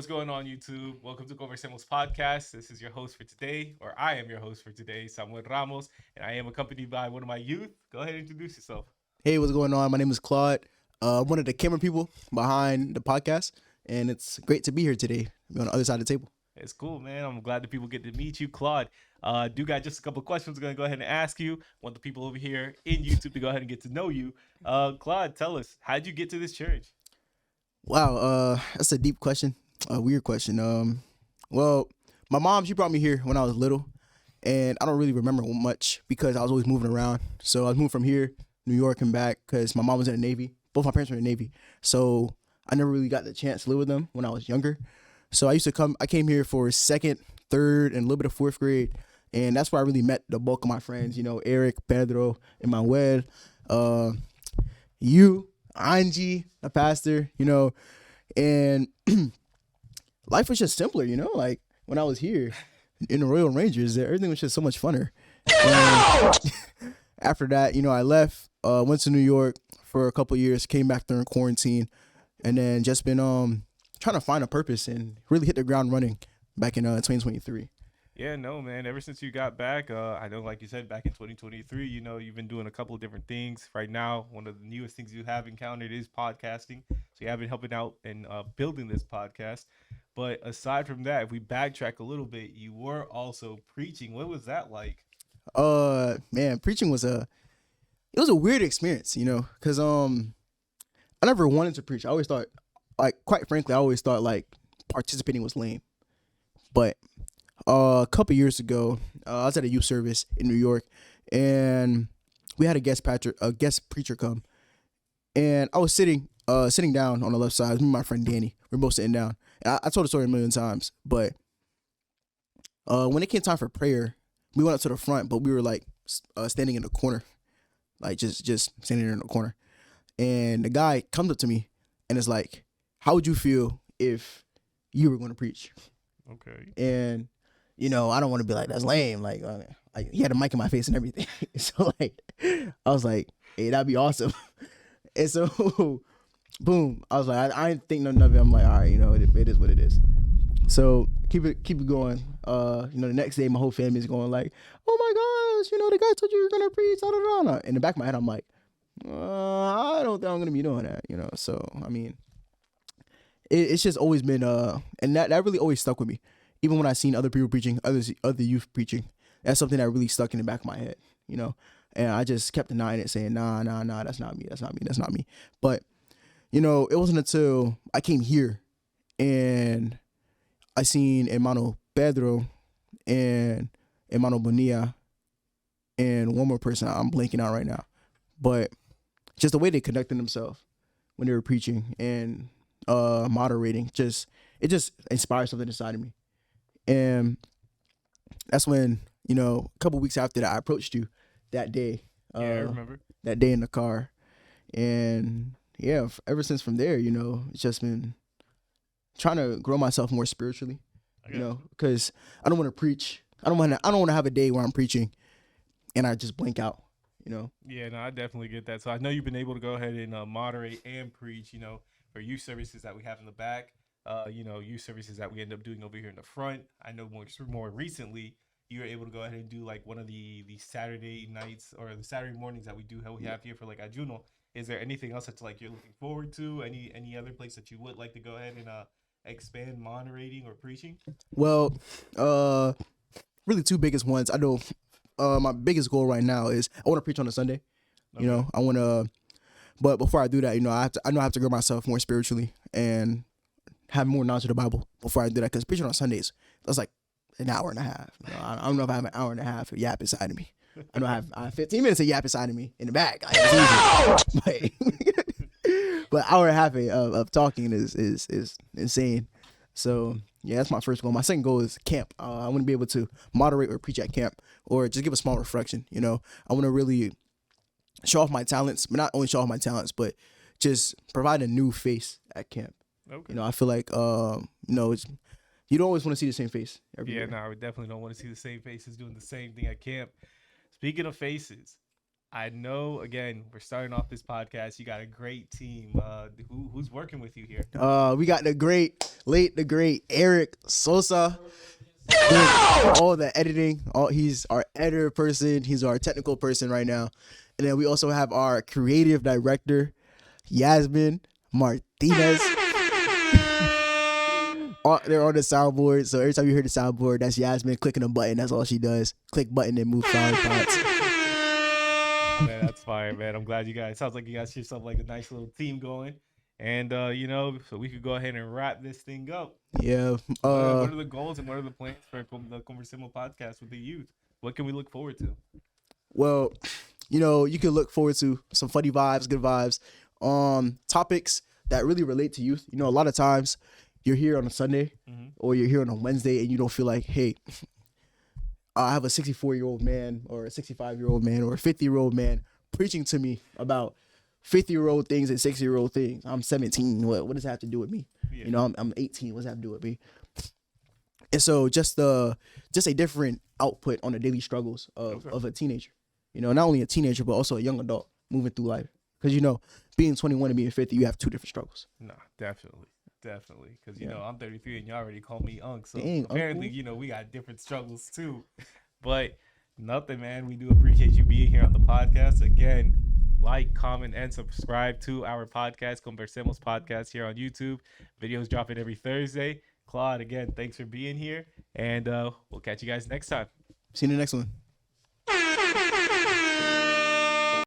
What's going on, YouTube? Welcome to Conversemos podcast. This is your host for today, or I am your host for today, Samuel Ramos, and I am accompanied by one of my youth. Go ahead and introduce yourself. Hey, what's going on? My name is Claude. I'm one of the camera people behind the podcast, and it's great to be here today. Be on the other side of the table. It's cool, man. I'm glad that people get to meet you, Claude. Do got just a couple of questions. I'm gonna go ahead and ask you. Want the people over here in YouTube to go ahead and get to know you. Claude, tell us, how'd you get to this church? Wow, that's a deep question, a weird question. Well, my mom, she brought me here when I was little, and I don't really remember much because I was always moving around. So I was moving from here, New York, and back because my mom was in the Navy. Both my parents were in the Navy, so I never really got the chance to live with them when I was younger. So I came here for second, third, and a little bit of fourth grade, and that's where I really met the bulk of my friends. You know, Eric, Pedro, Emmanuel, you, Angie, the pastor. You know, and life was just simpler. You know, like when I was here in the Royal Rangers, everything was just so much funner. And after that, you know, I left, went to New York for a couple years, came back during quarantine, and then just been trying to find a purpose and really hit the ground running back in 2023. Yeah, no, man. Ever since you got back, I know, like you said, back in 2023, you know, you've been doing a couple of different things. Right now, one of the newest things you have encountered is podcasting. So you have been helping out and building this podcast. But aside from that, if we backtrack a little bit, you were also preaching. What was that like? Man, preaching was a weird experience, you know, because I never wanted to preach. I always thought, like, quite frankly, I always thought like participating was lame. But a couple years ago, I was at a youth service in New York, and we had a guest preacher come, and I was sitting down on the left side. Me and my friend Danny, we were both sitting down. And I told the story a million times, but when it came time for prayer, we went up to the front, but we were like standing in the corner, like just standing there in the corner. And the guy comes up to me and is like, "How would you feel if you were going to preach?" Okay. And you know, I don't want to be like, that's lame. Like he had a mic in my face and everything. So like, I was like, "Hey, that'd be awesome." And so, boom, I was like, I didn't think nothing of it. I'm like, all right, you know, it is what it is. So keep it going. You know, the next day, my whole family is going like, "Oh my gosh, you know, the guy told you were gonna preach." Da, da, da. In the back of my head, I'm like, I don't think I'm gonna be doing that. You know, so I mean, it's just always been and that really always stuck with me. Even when I seen other people preaching, other youth preaching, that's something that really stuck in the back of my head. You know, and I just kept denying it, saying, nah, that's not me, that's not me, that's not me. But you know, it wasn't until I came here and I seen Hermano Pedro and Hermano Bonilla and one more person I'm blanking out right now. But just the way they conducted themselves when they were preaching and moderating, it just inspired something inside of me. And that's when, you know, a couple weeks after that, I approached you that day. Yeah, I remember. That day in the car. And yeah, ever since from there, you know, it's just been trying to grow myself more spiritually, you know, because I don't want to preach. I don't want to have a day where I'm preaching and I just blank out, you know. Yeah, no, I definitely get that. So I know you've been able to go ahead and moderate and preach, you know, for youth services that we have in the back, you know, youth services that we end up doing over here in the front. I know more recently, you were able to go ahead and do like one of the Saturday nights or the Saturday mornings that we have here for like Ayuno. Is there anything else that's like you're looking forward to? Any other place that you would like to go ahead and expand moderating or preaching? Well, really two biggest ones. I know my biggest goal right now is I want to preach on a Sunday. Okay. You know, I want to, but before I do that, you know, I know I have to grow myself more spiritually and have more knowledge of the Bible before I do that. Because preaching on Sundays, that's like an hour and a half. You know, I don't know if I have an hour and a half of yap inside of me. I know I have 15 minutes of yap inside of me in the back. Like, it's easy. But hour and a half of talking is insane. So yeah, that's my first goal. My second goal is camp. I want to be able to moderate or preach at camp or just give a small reflection. You know, I want to really show off my talents, but not only show off my talents, but just provide a new face at camp. Okay. You know, I feel like you know, you don't always want to see the same face every Yeah, year. no, we definitely don't want to see the same faces doing the same thing at camp. Speaking of faces, I know, again, we're starting off this podcast. You got a great team. Who's working with you here? We got the great Eric Sosa. Doing all the editing. He's our editor person. He's our technical person right now. And then we also have our creative director, Yasmin Martinez. They're on the soundboard. So every time you hear the soundboard, that's Yasmin clicking a button. That's all she does. Click button and move sound pods. Man, that's fire, man. I'm glad you guys. Sounds like you guys yourself like a nice little team going. And so we could go ahead and wrap this thing up. Yeah. What are the goals and what are the plans for the Conversemos podcast with the youth? What can we look forward to? Well, you can look forward to some funny vibes, good vibes, topics that really relate to youth. A lot of times you're here on a Sunday or you're here on a Wednesday and you don't feel like, hey, I have a 64-year-old man or a 65-year-old man or a 50-year-old man preaching to me about 50-year-old things and 60-year-old things. I'm 17. What does that have to do with me? Yeah. I'm 18. What does that have to do with me? And so just a different output on the daily struggles of a teenager. Not only a teenager, but also a young adult moving through life. Because, being 21 and being 50, you have two different struggles. No, definitely. Because, I'm 33 and you already call me Unc. So Dang, apparently, we got different struggles too. But nothing, man. We do appreciate you being here on the podcast. Again, like, comment, and subscribe to our podcast, Conversemos podcast here on YouTube. Videos dropping every Thursday. Claude, again, thanks for being here. And we'll catch you guys next time. See you in the next one.